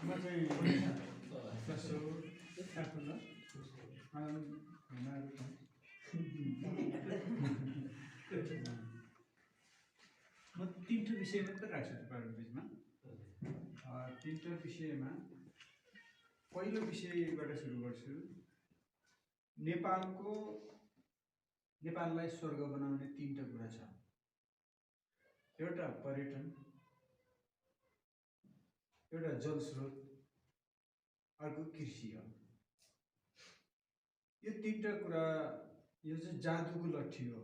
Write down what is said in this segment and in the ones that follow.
म चाहिँ जसो आफूल म तीनटा विषय मात्रै राख्छु तपाईँहरूको बिचमा। तीनटा विषयमा पहिलो विषयबाट सुरु गर्छु। नेपाललाई स्वर्ग बनाउने तीनटा कुरा छ। एउटा पर्यटन, एउटा जलस्रोत, अर्को कृषि हो। यो तीनटा कुरा यो चाहिँ जादुको लट्ठी हो।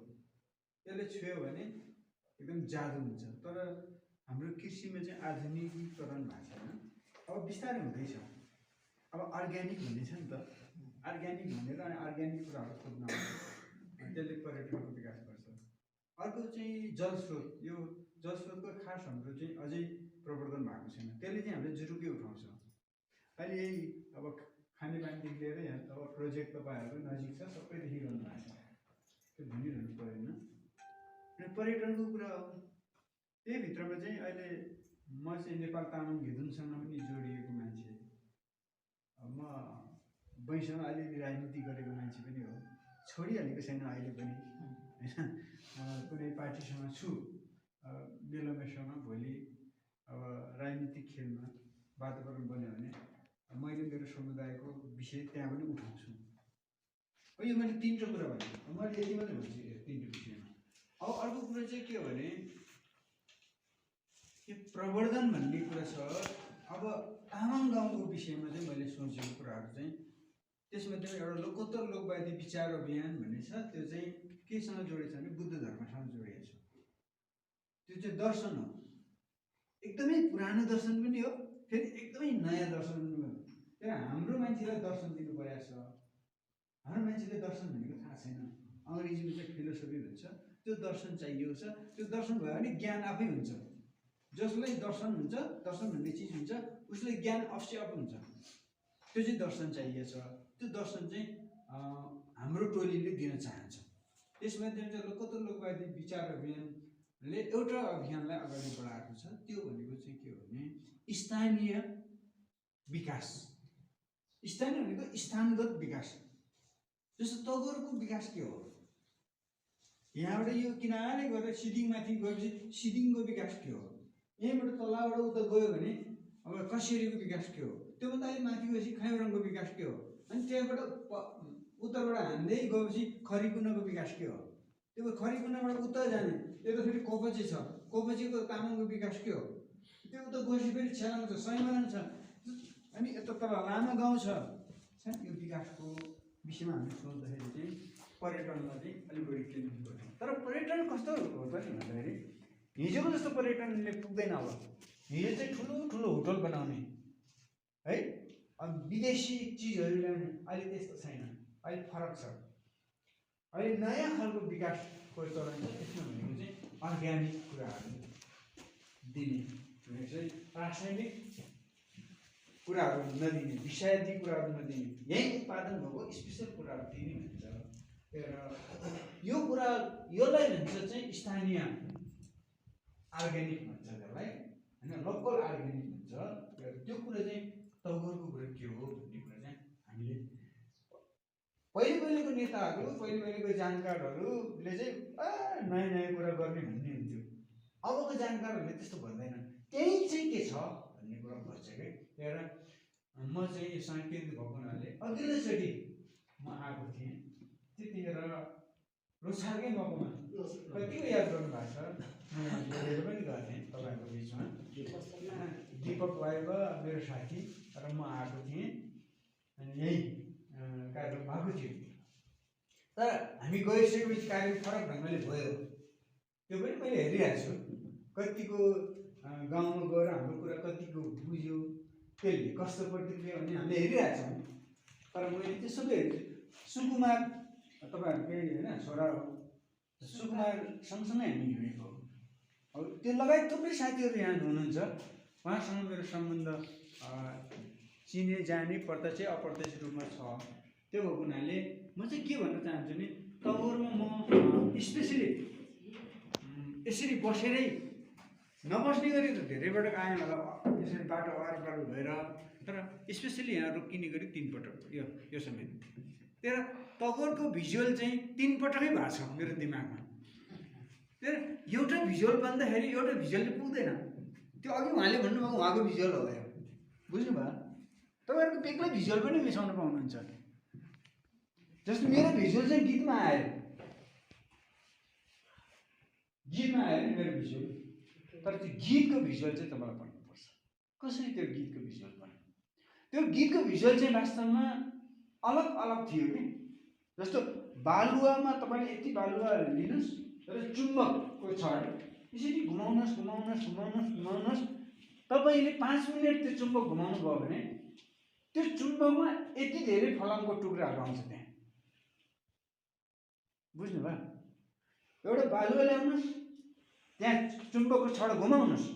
यसले छुयो भने एकदम जादु हुन्छ। तर हाम्रो कृषिमा चाहिँ आधुनिकीकरण भएको छैन। अब बिस्तारै हुँदैछ। अब अर्ग्यानिक भन्ने छ नि त, अर्ग्यानिक भनेर अनि अर्ग्यानिक कुराहरू खोज्न आउँछ, त्यसले पर्यटनको विकास गर्छ। अर्को चाहिँ जलस्रोत। यो जलस्रोतको खास हाम्रो चाहिँ अझै प्रवर्धन भएको छैन, त्यसले चाहिँ हामीले जुरुकै उठाउँछ। अहिले यही अब खानेपानीदेखि लिएर यहाँ अब प्रोजेक्ट तपाईँहरूको नजिक छ, सबै देखिरहनु भएको छ, त्यो भनिरहनु परेन। अनि पर्यटनको कुरा हो। त्यही भित्रमा चाहिँ अहिले म चाहिँ नेपाल तामाङ घेदुङसँग पनि जोडिएको मान्छे, म बैसँग अलिअलि राजनीति गरेको मान्छे पनि हो। छोडिहालेको छैन अहिले पनि होइन। कुनै पार्टीसँग छु, बेलमेसँग भोलि अब राजनीतिक खेलमा वातावरण बन्यो भने मैले मेरो समुदायको विषय त्यहाँ पनि उठाउँछु। यो मैले तीनटा कुरा भने मैले यति मात्रै भन्छु तीनटा विषयमा। अब अर्को कुरा चाहिँ के हो भने यो प्रवर्धन भन्ने कुरा छ। अब तामाङ गाउँको विषयमा चाहिँ मैले सोचेको कुराहरू चाहिँ त्यसमध्ये एउटा लोकोत्तर लोकवादी विचार अभियान भन्ने छ। त्यो चाहिँ केसँग जोडिएको छ भने बुद्ध धर्मसँग जोडिएको छ। त्यो चाहिँ दर्शन हो, एकदमै पुरानो दर्शन पनि हो, फेरि एकदमै नयाँ दर्शन पनि हो। तर हाम्रो मान्छेलाई दर्शन दिनु परेको छ। हाम्रो मान्छेले दर्शन भनेको थाहा छैन। अङ्ग्रेजीमा चाहिँ फिलोसफी भन्छ। त्यो दर्शन चाहिएको छ। त्यो दर्शन भयो भने ज्ञान आफै हुन्छ। जसलाई दर्शन हुन्छ, दर्शन भन्ने चिज हुन्छ, उसले ज्ञान अवश्य आफ हुन्छ। त्यो चाहिँ दर्शन चाहिएको छ। त्यो दर्शन चाहिँ हाम्रो टोलीले दिन चाहन्छ। त्यसमध्ये चाहिँ लोकोत्तर लोकवादी विचार अभियानले एउटा अभियानलाई अगाडि बढाएको छ। त्यो भनेको चाहिँ के हो भने स्थानीय विकास। स्थानीय भनेको स्थानगत विकास। जस्तो तगोरको विकास के हो? यहाँबाट यो किनारै गएर सिदिङमाथि गएपछि सिदिङको विकास के हो? यहीँबाट तलबाट उता गयो भने अब कसेरीको विकास के हो? त्योभन्दा अलिक माथि गएपछि खैमरङको विकास के हो? अनि त्यहाँबाट उत्तरबाट हान्दै गएपछि खरिकुनाको विकास के हो? त्यो खरिकुनाबाट उता जाने यता फेरि कोपचे छ, कोपचेको तामाङको विकास के हो? त्यो उता गएपछि फेरि छेलाङ छ, सैमलाङ छ, अनि यता तल लामा गाउँ छ। यो विकासको विषयमा हामीले सोच्दाखेरि चाहिँ पर्यटनमा चाहिँ अलिक बढी केन्द्रित गर्छौँ। तर पर्यटन कस्तो हो त नि भन्दाखेरि हिजोको जस्तो पर्यटनले पुग्दैन। अब हिजो चाहिँ ठुलो ठुलो होटल बनाउने है, अब विदेशी चिजहरू ल्याउने, अहिले त्यस्तो छैन। अहिले फरक छ। अहिले नयाँ खालको विकासको चलन छ। त्यसमा भनेको चाहिँ अर्ग्यानिक कुराहरू दिने, भनेको चाहिँ रासायनिक कुराहरू नदिने, विषादी कुराहरू नदिने, यहीँ उत्पादन भएको स्पेसल कुराहरू दिने भन्छ। यो कुरा यसलाई भन्छ चाहिँ स्थानीय अर्ग्यानिक भन्छ त्यसलाई होइन, लोकल अर्ग्यानिक भन्छ। त्यो कुरा चाहिँ तगोरको कुरा के हो भन्ने कुरा चाहिँ हामीले पहिलेको नेताहरू, पहिलेको जानकारहरूले चाहिँ नयाँ नयाँ कुरा गर्ने भन्ने हुन्थ्यो। अबको जानकारहरूले त्यस्तो भन्दैन। त्यही चाहिँ के छ भन्ने कुरा भन्छ कि। त्यही भएर म चाहिँ योसँग केन्द्रित भएको हुनाले अघिल्लोचोटि म आएको थिएँ, त्यतिखेर लोछारकै मौकामा कतिको याद गर्नुभएको छ, म लिएर पनि गएको थिएँ तपाईँहरूको बिचमा। दीपक वाइब मेरो साथी र म आएको थिएँ, अनि यही कार्यक्रम भएको थियो। तर हामी गइसकेपछि कार्यक्रम फरक ढङ्गले भयो, त्यो पनि मैले हेरिरहेको छु। कतिको गाउँमा गएर हाम्रो कुरा कतिको बुझ्यो, त्यसले कस्तो प्रतिक्रिया भन्ने हामीले हेरिरहेको छौँ। तर मैले त्यो सबै हेर्छु। सुकुमार तपाईँहरूकै होइन छोरा हो, सुकुमार सँगसँगै हामी हिँडेको हो। अब त्यो लगायत थुप्रै साथीहरू यहाँ हुनुहुन्छ, उहाँसँग मेरो सम्बन्ध चिने जाने प्रत्यक्ष अप्रत्यक्ष रूपमा छ। त्यो भएको हुनाले म चाहिँ के भन्न चाहन्छु नि, तगोरमा म स्पेसली यसरी बसेरै नबस्ने गरी त धेरैपटक आएँ होला यसरी बाटो अरपार भएर, तर स्पेसली यहाँ रोकिने गरी 3 पटक यो समेत। तर तगरको भिजुअल चाहिँ 3 पटकै भएको छ मेरो दिमागमा। तर एउटा भिजुअल भन्दाखेरि एउटा भिजुअलले पुग्दैन। त्यो अघि उहाँले भन्नुभएको उहाँको भिजुअल हो यो, बुझ्नुभयो? तपाईँहरूको बेग्लै भिजुअल पनि मिसाउन पाउनुहुन्छ। जस्तो मेरो भिजुअल चाहिँ गीतमा आयो नि मेरो भिजुअल, तर त्यो गीतको भिजुअल चाहिँ तपाईँलाई पढ्नुपर्छ। कसरी त्यो गीतको भिजुअल बन्यो? त्यो गीतको भिजुअल चाहिँ वास्तवमा अलग अलग थियो कि। जस्तो बालुवामा तपाईँले यति बालुवा लिनुहोस् र चुम्बकको छड यसरी घुमाउनुहोस् घुमाउनुहोस् घुमाउनुहोस् घुमाउनुहोस्, तपाईँले 5 मिनट त्यो चुम्बक घुमाउनु भयो भने त्यो चुम्बकमा यति धेरै फलामको टुक्राहरू आउँछ त्यहाँ, बुझ्नुभयो? एउटा बालुवा ल्याउनुहोस्, त्यहाँ चुम्बकको छड घुमाउनुहोस्,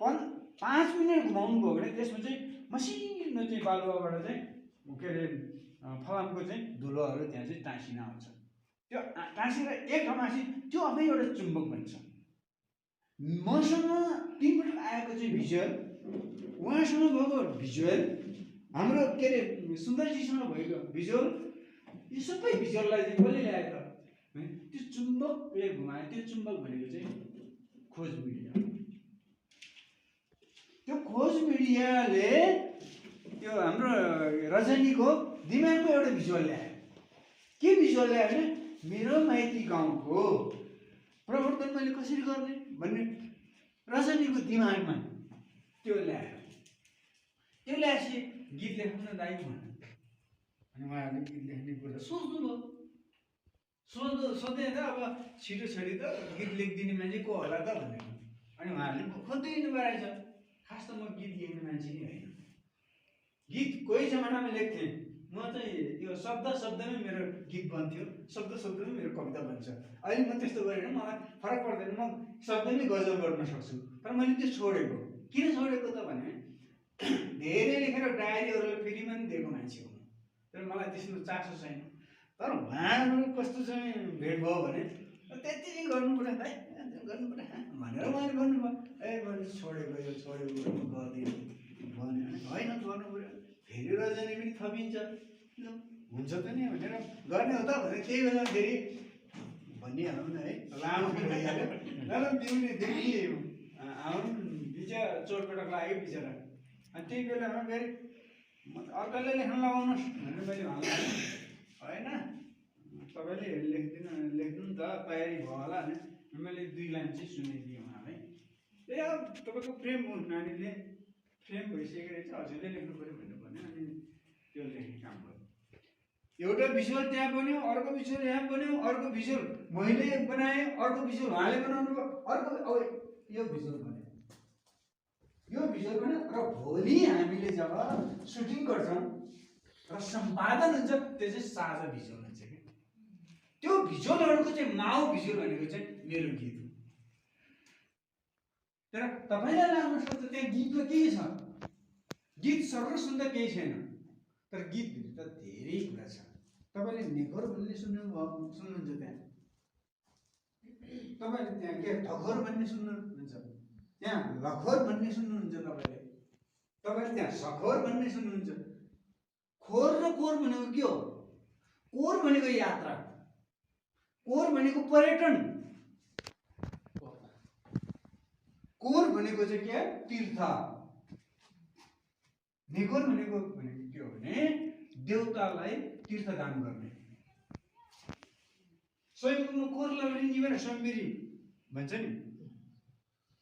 5 मिनट घुमाउनु भयो भने त्यसमा चाहिँ मसिनो चाहिँ बालुवाबाट चाहिँ के अरे फलामको चाहिँ धुलोहरू त्यहाँ चाहिँ टाँसिन आउँछ। त्यो टाँसेर एक ठाउँमासी त्यो आफै एउटा चुम्बक बन्छ। मसँग 3 पटक आएको चाहिँ भिजुअल, उहाँसँग भएको भिजुअल, हाम्रो के अरे सुन्दरजीसँग भएको भिजुअल, यो सबै भिजुअललाई चाहिँ कसले ल्यायो त? त्यो चुम्बकले घुमायो। त्यो चुम्बक भनेको चाहिँ खोज मिडिया। त्यो खोज मिडियाले त्यो हाम्रो रजनीको दिमागमा एउटा भिजुअल ल्यायो। के भिजुअल ल्यायो भने मेरो माइती गाउँको प्रवर्धन मैले कसरी गर्ने भन्ने रजनीको दिमागमा त्यो ल्यायो। त्यो ल्याएपछि गीत लेख्नु न दाइ भन्नु, अनि उहाँहरूले गीत लेख्ने कुरा सोच्नुभयो। सोध्दै त अब छिटो छोडी त गीत लेखिदिने मान्छे को होला त भनेर, अनि उहाँहरूले खोज्दै हिँड्नुभएको रहेछ। खास त म गीत लेख्ने मान्छे नै होइन। गीत कोही जमानामा लेख्थेँ म चाहिँ, त्यो शब्द शब्दमै मेरो गीत बन्थ्यो, शब्द शब्दमै मेरो कविता बन्छ। अहिले म त्यस्तो गरेन, मलाई फरक पर्दैन, म शब्दमै गजल गर्न सक्छु। तर मैले त्यो छोडेको। किन छोडेको त भने धेरै लेखेर डायरीहरूलाई फेरि पनि दिएको मान्छे हो, तर मलाई त्यस्तो चासो छैन। तर उहाँहरू कस्तो चाहिँ भेट भयो भने त्यति चाहिँ गर्नुपर्छ भाइ, गर्नुपर्छ भनेर उहाँले भन्नुभयो। ए मैले छोडेको, यो छोडेको गर्दिनँ भन्यो भने होइन, गर्नु पऱ्यो। फेरि रजनी पनि थपिन्छ, ल हुन्छ त नि भनेर गर्ने हो त भनेर त्यही बेला फेरि भनिहालौँ न है, लामो भइहाल्यो। ल पिउने देखि आउनु बिचा चोटपटक लाग्यो बिचरा। अनि त्यही बेलामा फेरि अर्काले लेख्न लगाउनुहोस् भनेर मैले भन्नु होइन, तपाईँले लेख्नु नि त, तयारी भयो होला भने मैले 2 लाइन चाहिँ सुनाइदिएँ उहाँलाई। त्यही अब तपाईँको प्रेम हो, नानीले प्रेम भइसकेको रहेछ, हजुरले लेख्नु पऱ्यो भनेर भन्यो। अनि त्यो लेख्ने काम गर्यो। एउटा भिजुअल त्यहाँ बन्यो, अर्को भिजुअल यहाँ बन्यो, अर्को भिजुअल मैले बनाएँ, अर्को भिजुअल उहाँले बनाउनु भयो, अर्को अब यो भिजुअल बन्यो, यो भिजुअल बन्यो। र भोलि हामीले जब सुटिङ गर्छौँ र सम्पादन हुन्छ त्यो चाहिँ साझा भिजुअल हुन्छ कि। त्यो भिजुअलहरूको चाहिँ माउ भिजुअल भनेको चाहिँ मेरो गीत हो। तर तपाईँलाई लाग्न सक्छ त्यहाँ गीतमा के छ, गीत सर्र सुन्दा केही छैन, तर गीतभित्र त धेरै कुरा छ। तपाईँले नेघोर भन्ने सुन्नुहुन्छ त्यहाँ, तपाईँले त्यहाँ के ढघोर भन्ने सुन्नुहुन्छ, त्यहाँ लखोर भन्ने सुन्नुहुन्छ, तपाईँले त्यहाँ सखोर भन्ने सुन्नुहुन्छ। खोर र कोर भनेको के हो? कोर भनेको यात्रा, कोर भनेको पर्यटन, कोर भनेको चाहिँ के तीर्थ, नेघोर भनेको के हो भने देवतालाई तीर्थदान गर्ने। स्वयंमा कोर लवरी निभेर स्वयंबेरी भन्छ नि,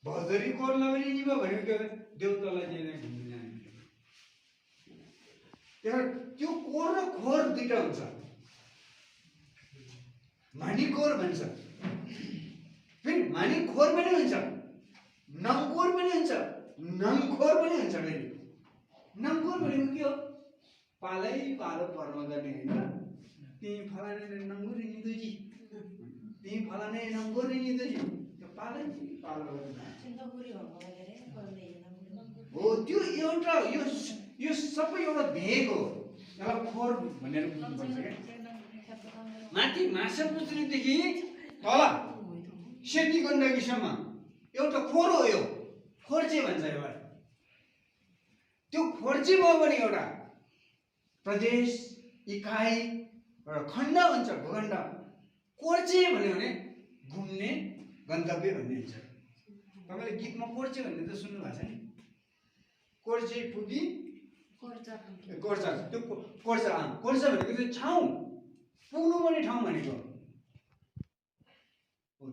भदरी कोर लवरी निभ भनेको के हो? देवतालाई चाहिँ घुम्न जाने। त्यो कोर र खोर दुईटा हुन्छ। मानी कोर भन्छ, फेरि मानी खोर पनि हुन्छ, नङकोर पनि हुन्छ, नङखोर पनि हुन्छ। फेरि नङखोर भनेको के हो? पालै पालो पर्व गर्ने होइन, तिमी फलाने नङ्गुरी निदुजी, तिमी फलाने नङ्गुरी निदुजी, त्यो पालै पालो गर्ने हो। त्यो एउटा यो सबै एउटा भेग हो। यसलाई खोर भनेर बुझ्नुपर्छ क्या। माथि माछापुच्छ्रेदेखि तल सेती गण्डकीसम्म एउटा खोर हो यो, खोर्चे भन्छ यसलाई। त्यो खोर्चे भयो भने एउटा प्रदेश, इकाइ, एउटा खण्ड हुन्छ, भूखण्ड। कोर्चे भन्यो भने घुम्ने गन्तव्य भन्ने हुन्छ। तपाईँले गीतमा कोर्चे भन्ने त सुन्नु भएको छ नि, कोर्चे पुगी कोर्चा, त्यो कोर्चा, कोर्चा भनेको चाहिँ ठाउँ, पुग्नु पर्ने ठाउँ भनेको हो।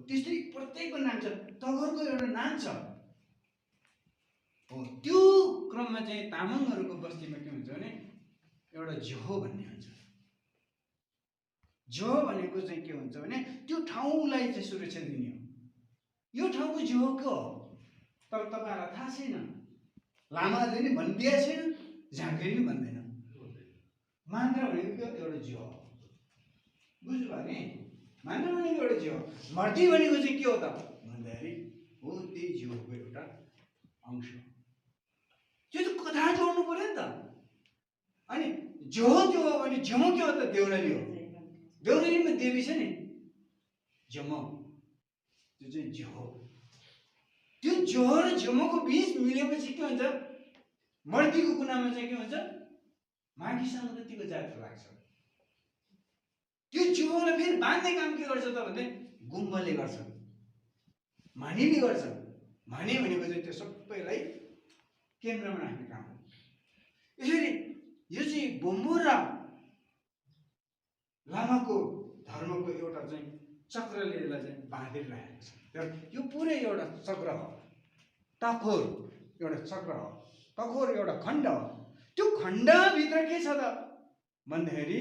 त्यस्तै प्रत्येकको नाम छ, तगरको एउटा नाम छ हो। त्यो क्रममा चाहिँ तामाङहरूको बस्तीमा के हुन्छ भने एउटा झ्यो भन्ने हुन्छ। झ्यो भनेको चाहिँ के हुन्छ भने त्यो ठाउँलाई चाहिँ सुरक्षा दिने हो। यो ठाउँको झ्यो के हो तर तपाईँहरूलाई थाहा छैन, लामाले नि भनिदिएको छैन, झाँक्रीले नि भन्दैन। मान्द्रा भनेको के हो? एउटा झ्यो, बुझ्नुभयो नि? मान्द्रा भनेको एउटा झ्यो, मर्ती भनेको चाहिँ के हो त भन्दाखेरि हो त्यही झ्योको एउटा अंश। त्यो त कथा जोड्नु पर्यो नि त। अनि झ्यो त्यो हो भने झ्यमो के हो त? देउराली हो। देउरालीमा देवी छ नि झ्यमो, त्यो चाहिँ झ्यो हो। त्यो झ्यो र झ्यमोको बीच मिलेपछि के हुन्छ? मर्तीको कुनामा चाहिँ के हुन्छ? माघी सङ्क्रान्तिको जात्रा लाग्छ। त्यो झ्योलाई फेरि बाँध्ने काम के गर्छ त भने गुम्बले गर्छ, मानिले गर्छ। माने भनेको चाहिँ त्यो सबैलाई केन्द्रमा राख्ने काम हो। यसरी यो चाहिँ बोम्बो र लामाको धर्मको एउटा चाहिँ चक्रले यसलाई चाहिँ बाँधेर राखेको छ। तर यो पुरै एउटा चक्र हो, तखोर एउटा चक्र हो, तखोर एउटा खण्ड हो। त्यो खण्डभित्र के छ त भन्दाखेरि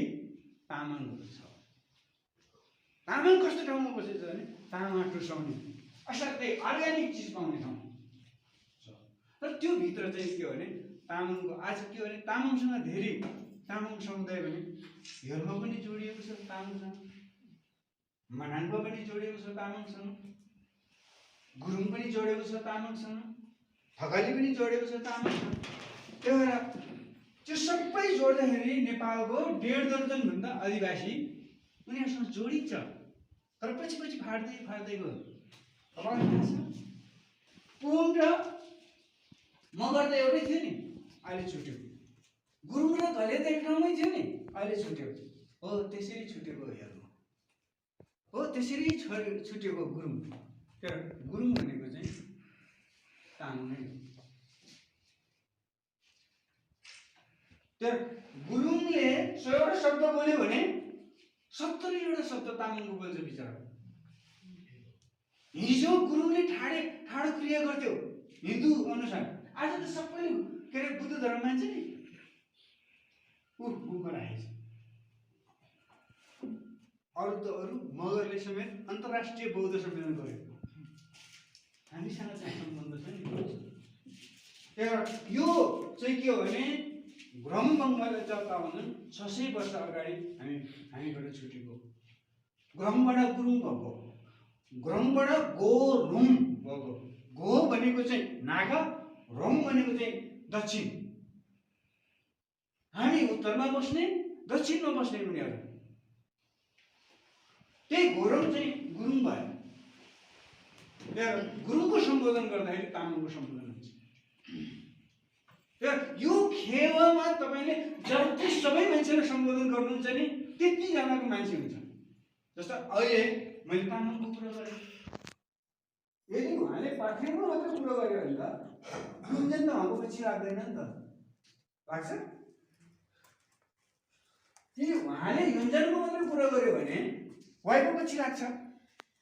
तामाङहरू छ। तामाङ कस्तो ठाउँमा बसेको छ भने तामा टुसाउने असाध्यै अर्ग्यानिक चिज पाउने ठाउँ छ। र त्यो भित्र चाहिँ के हो भने तामाङको आज के हो भने तामाङसँग धेरै तामाङ समुदाय भने हेर्म पनि जोडिएको छ तामाङसँग, मनाङ्ग पनि जोडिएको छ तामाङसँग, गुरुङ पनि जोडिएको छ तामाङसँग, थकाली पनि जोडिएको छ तामाङसँग। त्यही भएर त्यो सबै जोड्दाखेरि नेपालको 1.5 दर्जनभन्दा आदिवासी उनीहरूसँग जोडिन्छ। तर पछि पछि फाट्दै फाट्दै गयो। तपाईँलाई थाहा छ पुङ र मगर त एउटै थियो नि, अहिले छुट्यो। गुरुङ र घले त एक ठाउँमै थियो नि, अहिले छुट्यो। हो त्यसरी छुटेको हेर्नु हो, त्यसरी छुटेको गुरुङ। तर गुरुङ भनेको चाहिँ तामाङ नै हो। तर गुरुङले 100 शब्द बोल्यो भने 70 शब्द तामाङको बोल्छ बिचरा। हिजो गुरुङले ठाडो क्रिया गर्थ्यो हिन्दू अनुसार, आज त सबैले के अरे बुद्ध धर्म मान्छ नि, गुम्बा राखेको छ। अरू त अरू मगरले समेत अन्तर्राष्ट्रिय बौद्ध सम्मेलन गर्यो, हामीसँग चाहिँ सम्बन्ध छ नि। यो चाहिँ के हो भने ग्रमबङ्गले 5600 वर्ष अगाडि हामीबाट छुटेको। ग्रमबाट गुरुङ भएको, ग्रमबाट गोरुङ भएको। गो भनेको चाहिँ नागा, रुङ भनेको चाहिँ दक्षिण। हामी उत्तरमा बस्ने, दक्षिणमा बस्ने उनीहरू। त्यही गोरुङ चाहिँ गुरुङ भयो। गुरुङको सम्बोधन गर्दाखेरि तामाङको सम्बोधन हुन्छ। यो खेवामा तपाईँले जति सबै मान्छेलाई सम्बोधन गर्नुहुन्छ नि त्यतिजनाको मान्छे हुन्छ। जस्तो अहिले मैले तामाङको कुरा गरेँ, यदि उहाँले पाखरिङको मात्रै कुरा गर्यो भने त गुन्जन त उहाँको पछि लाग्दैन नि त, लाग्छ? यदि उहाँले युन्जनको मात्रै कुरा गर्यो भने वाइको पछि लाग्छ,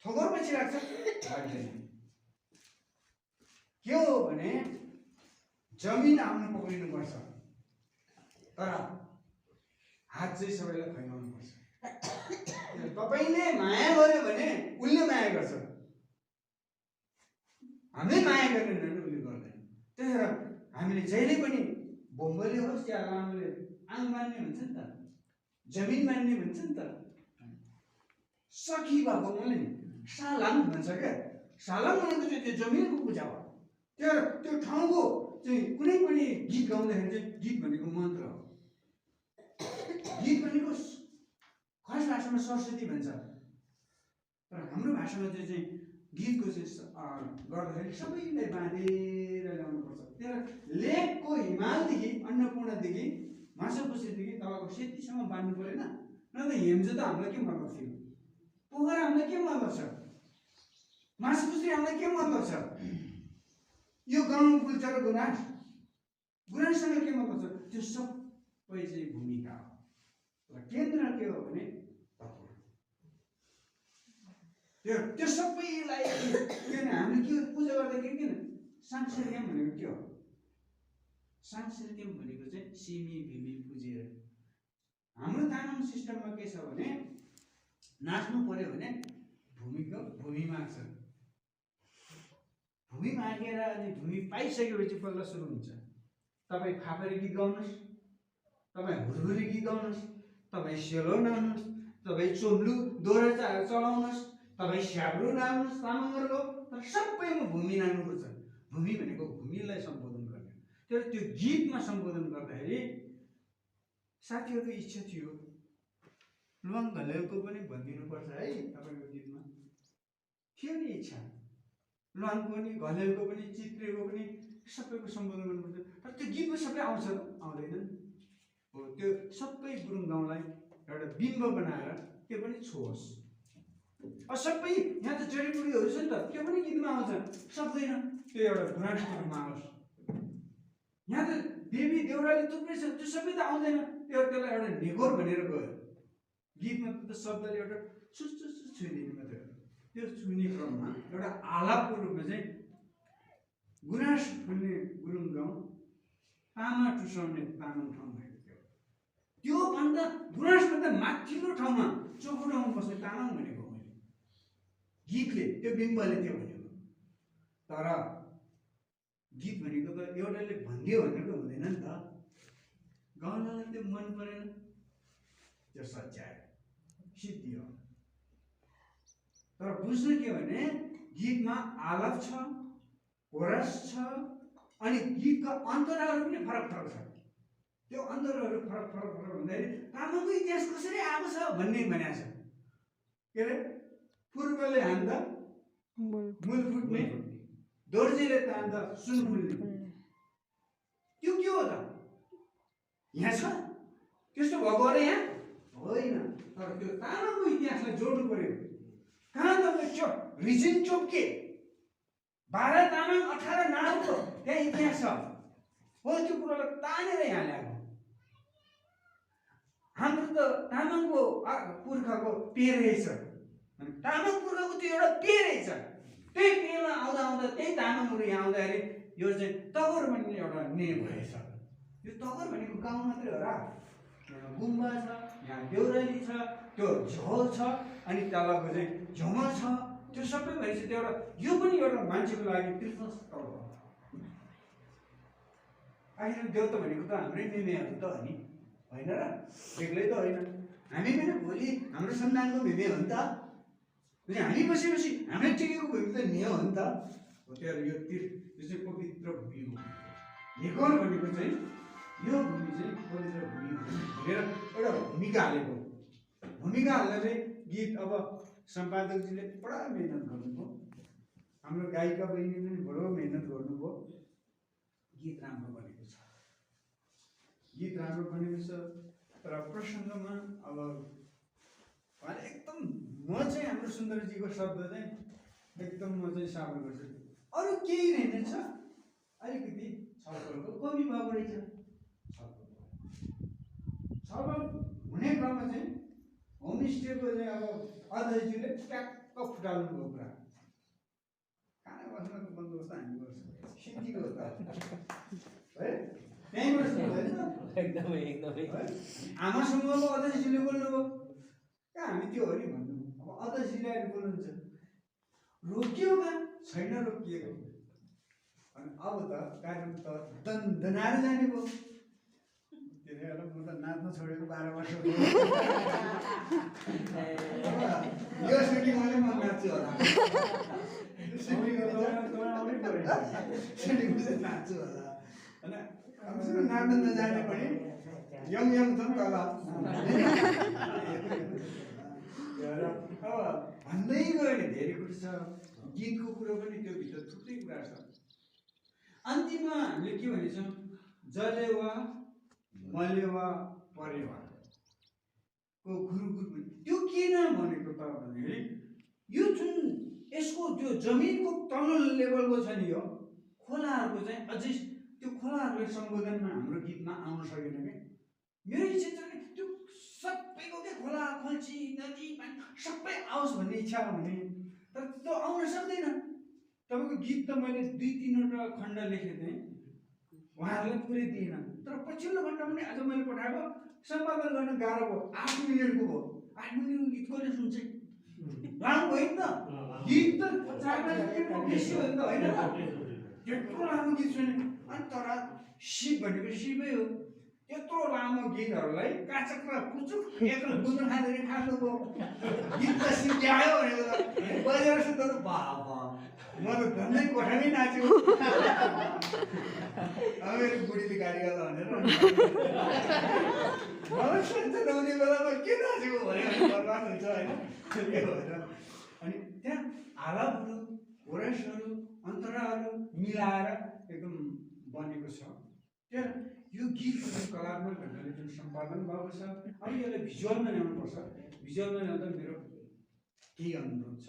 थोगोर पछि लाग्छ, लाग्दैन। के हो भने जमिन आफ्नो पक्रिनुपर्छ, तर हात चाहिँ सबैलाई फैलाउनुपर्छ। तपाईँले माया गर्यो भने उसले माया गर्छ, हामीले माया गरेन भने उसले गर्दैन। त्यही भएर हामीले जहिले पनि बोम्बोले होस् या लामोले आङ मान्ने भन्छ नि त, जमिन मान्ने भन्छ नि त। सखी भएको मलाई नि सालाङ भन्छ क्या, सालाङ भनेको चाहिँ त्यो जमिनको पूजा हो। त्यो ठाउँको चाहिँ कुनै पनि गीत गाउँदाखेरि चाहिँ गीत भनेको मन्त्र हो। गीत भनेको खस भाषामा सरस्वती भन्छ, तर हाम्रो भाषामा चाहिँ गीतको चाहिँ गर्दाखेरि सबैलाई बाँधेर ल्याउनुपर्छ। त्यहाँ लेकको हिमालदेखि अन्नपूर्णादेखि माछापुछ्रेदेखि तलको सेतीसम्म बाँध्नु परेन। न त हेम्जो त हामीलाई के मतलब थियो, पोखरा हामीलाई के मतलब छ, माछापुछ्रे हामीलाई के मतलब छ, यो गाउँ कुल्चा र गुराँससँग के मतलब छ, त्यो सबै चाहिँ भूमिका हो। र केन्द्र के हो भने तत्त्व। त्यो सबैलाई किन हामीले के पूजा गर्दाखेरि किन सांसारिकम भनेको के हो? सांसारिकम भनेको चाहिँ सिमी भिमी पुजेर। हाम्रो तामाङ सिस्टममा के छ भने नाच्नु पर्यो भने भूमि माग्छ। भूमि मागेर अनि भूमि पाइसकेपछि बल्ल सुरु हुन्छ। तपाईँ फापरी गीत गाउनुहोस्, तपाईँ हुरहुरी गीत गाउनुहोस्, तपाईँ सेलो नाच्नुहोस्, तपाईँ चोम्लु दोहोरा चलाउनुहोस्, तपाईँ स्याब्रो नाच्नुहोस् तामाङहरूको, तर सबैमा भूमि नाच्नुपर्छ। भूमि भनेको भूमिलाई सम्बोधन गर्ने। तर त्यो गीतमा सम्बोधन गर्दाखेरि साथीहरूको इच्छा थियो लुवाङ घलेलको पनि भनिदिनुपर्छ है तपाईँको गीतमा। थियो नि इच्छा, लुवाङको पनि घलेलको पनि चित्रेको पनि सबैको सम्बोधन गर्नुपर्छ। तर त्यो गीतमा सबै आउँछ र आउँदैन हो। त्यो सबै गुरुङ गाउँलाई एउटा बिम्ब बनाएर त्यो पनि छोओस्। सबै यहाँ त जडीबुडीहरू छ नि त, त्यो पनि गीतमा आउँछ, सक्दैन त्यो एउटा गुराँसको रूपमा आओस्। यहाँ त देवी देउराली थुप्रै छ, त्यो सबै त आउँदैन, त्यसलाई एउटा नेगोर भनेर गयो। गीतमा त शब्दले एउटा सुस छुइदिने मात्रै हो। त्यो छुने क्रममा एउटा आलापको रूपमा चाहिँ गुराँस फुल्ने गुरुङ गाउँ, तामा टुसाउने तामाङ ठाउँ भएको थियो। त्योभन्दा गुराँसभन्दा माथिल्लो ठाउँमा चोखो ठाउँमा बस्ने तामाङ भनेको मैले गीतले, त्यो बिम्बले त्यो भनेको। तर गीत भनेको त एउटाले भनिदियो भनेर त हुँदैन नि त। गाउँलाई त्यो मन परेन, त्यो सच्यायो, सिद्धियो। तर बुझ्नु के भने गीतमा आलाप छ, कोरस छ, अनि गीतका अन्तराहरू पनि फरक फरक छ। त्यो अन्तरहरू फरक भन्दाखेरि तामाङको इतिहास कसरी आएको छ भन्ने भनेको छ। के अरे पूर्वले हान्दा मूल फुट्ने, दोर्जेले तान्दा सुन फुल्ने। त्यो के हो त? यहाँ छ त्यस्तो भएको अरे यहाँ होइन। तर त्यो तामाङको इतिहासलाई जोड्नु पर्यो। कहाँ त रिजिन चोपके 12 तामाङ 18 नामको त्यहाँ इतिहास छ हो। त्यो कुरालाई तानेर यहाँ ल्याएको। हाम्रो त तामाङको पुर्खाको पेर रहेछ, तामाङ पुर्खाको त्यो एउटा पेर रहेछ। त्यही पेरमा आउँदा त्यही तामाङहरू यहाँ आउँदाखेरि यो चाहिँ तगर भन्ने एउटा नेम भएछ। यो तगर भनेको गाउँ मात्रै हो र, गुम्बा छ, यहाँ देउराली छ, त्यो झोल छ, अनि तलको चाहिँ झुमा छ, त्यो सबै भएपछि त्यो एउटा यो पनि एउटा मान्छेको लागि तीर्थस्थल हो। आखिर देउता भनेको त हाम्रै मेमेहरू त हो नि, होइन र? एक्लै त होइन, हामी पनि भोलि हाम्रो सन्तानको मेमे हो नि त। हामी बसेपछि हामीलाई टिकेको भूमि त नियो हो नि त। त्यहाँ यो तीर्थ यो चाहिँ पवित्र भूमि हो। नेगोर भनेको चाहिँ यो भूमि चाहिँ पवित्र भूमि हो भनेर एउटा भूमिका हालेको। भूमिका हाल्दा चाहिँ गीत अब सम्पादकजीले बडा मेहनत गर्नुभयो, हाम्रो गायिका बहिनीले पनि बडो मेहनत गर्नुभयो। गीत राम्रो बनेको छ, गीत राम्रो बनेको छ। तर प्रसङ्गमा अब उहाँले एकदम, म चाहिँ हाम्रो सुन्दरजीको शब्द चाहिँ एकदम म चाहिँ साबित गर्छु, अरू केही रहेनछ, अलिकति छलफलको कमी भएको रहेछ। छलफल हुने क्रममा चाहिँ होमस्टेको चाहिँ अब अध्यक्षजीले ट्याक्क फुटाल्नु भएको कुरा, खाना बस्नको बन्दोबस्त हामी गर्छौँ, सिद्धिको हो त है, त्यहीँबाट सुन्नु होइन एकदमै आमा समूहको अध्यक्षजीले बोल्नुभयो, कहाँ हामी त्यो हो नि भन्नु। अब अध्यक्षजीले आएर बोल्नुहुन्छ, रोकियो कहाँ छैन रोकिएको। अनि अब त कार्यक्रम त दनाएर जाने भयो। त्यसले गर्दा म त नाच्न छोडेको 12 वर्ष भयो। यो सुटिङ मैले म नाच्छु होला, नाच्छु होला होइन। अब नाच्न नजाने पनि यङ छ नि तल। अब भन्दै गयो भने धेरै कुरो छ। गीतको कुरो पनि त्यो भित्र थुप्रै कुरा छ। अन्तिममा हामीले के भनेछौँ, जलेवा मलेवा परेवा को गुरुगुरु पनि त्यो किन भनेको त भन्दाखेरि यो जुन यसको त्यो जमिनको तल्लो लेभलको छ नि, यो खोलाहरूको चाहिँ अझै त्यो खोलाहरूले सम्बोधनमा हाम्रो गीतमा आउन सकेन क्या। मेरो इच्छा छ कि त्यो सबैको के खोला खोल्ची नदी पानी सबै आओस् भन्ने इच्छा हुने, तर त्यो आउन सक्दैन। तपाईँको गीत त मैले 2-3वटा खण्ड लेखेको थिएँ, उहाँहरूलाई पुरै दिएन। तर पछिल्लो खण्ड पनि आज मैले पठाएको सम्पादन गर्न गाह्रो भयो, 8 मिनटको भयो। 8 मिनटको गीत कसले सुन्छ? लामो भयो नि त गीत, त 4-5 मिनटको बेसी हो नि त, होइन र? त्यत्रो लामो गीत सुने। अनि तर शिव भनेको शिवै हो, त्यत्रो लामो गीतहरूलाई काचक र पुचुक एकल गुन्द्रुक खाँदै खानुभयो, गीत त सिद्ध्यायो भनेको त बजेर सुत्दा त बाबा म त झन्डै कोठामै नाच्यो। मेरो बुढीले गाडी गर्दा भनेर मलाई सोच्छ नहुने बेलामा के नाचेको भनेर बर्बाद हुन्छ होइन, के भएर। अनि त्यहाँ आलापहरू कोरसहरू अन्तराहरू मिलाएर एकदम बनेको छ। त्यहाँ यो गीत कलात्मक ढङ्गले जुन सम्पादन भएको छ, अब यसलाई भिजुअलमा ल्याउनुपर्छ। भिजुअलमा ल्याउँदा मेरो केही अनुरोध छ।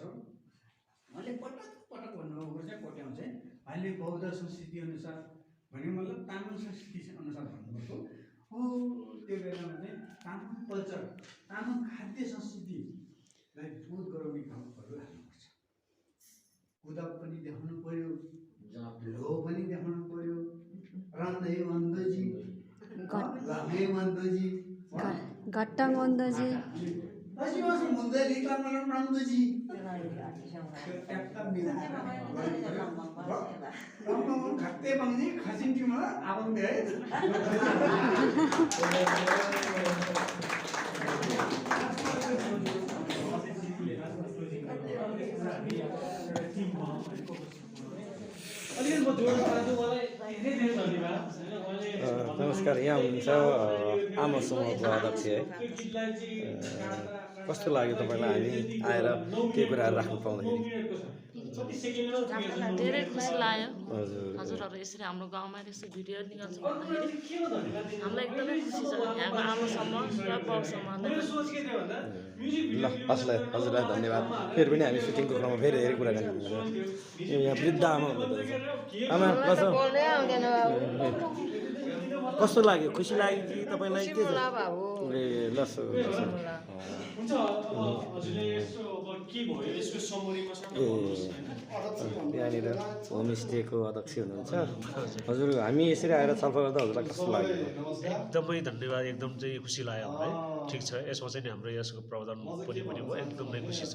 मैले पटक पटक भन्नुभएको चाहिँ कोट्याउँछ, अहिले बौद्ध संस्कृति अनुसार भने मतलब तामाङ संस्कृति अनुसार भन्नुभएको हो। त्यो बेलामा चाहिँ तामाङ कल्चर, तामाङ खाद्य संस्कृतिलाई बोध गराउने खालकोहरू हाल्नुपर्छ। कुदा पनि देखाउनु पर्यो, लो पनि देखाउनु पर्यो, रान्दै मन्दजी लामे मन्दजी घट्टङ मन्दजी अझै मासु मुन्दै लिक्ला मलाई रान्दजी एकदम मिलाएर रम्म खत्ते बङ्गी खसिन्टी मलाई आबङ दे है। नमस्कार, यहाँ हुनुहुन्छ आमा समूहको अध्यक्ष है। कस्तो लाग्यो तपाईँलाई हामी आएर केही कुराहरू राख्नु पाउँदाखेरि? धेरै खुसी लाग्यो। हजुर, हजुरहरू यसरी हाम्रो गाउँमा यसरी भिडियो निकाल्छ भन्दाखेरि हामीलाई एकदमै खुसी छ। यहाँको आमा समूह र बाउ समूहलाई ल हजुरलाई धन्यवाद। फेरि पनि हामी सुटिङको क्रममा फेरि धेरै कुरा गर्नु यहाँ वृद्ध आमा हुनुहुन्छ। आमा कस्तो लाग्यो? खुसी लाग्यो कि तपाईँलाई के? ए ल यहाँनिर होमस्टेको अध्यक्ष हुनुहुन्छ। हजुर, हामी यसरी आएर छलफल गर्दा हजुरलाई कस्तो लाग्यो? एकदमै धन्यवाद, एकदम चाहिँ खुसी लाग्यो हामीलाई। ठिक छ, यसमा चाहिँ हाम्रो यसको प्रावधान पनि भयो, एकदमै खुसी छ।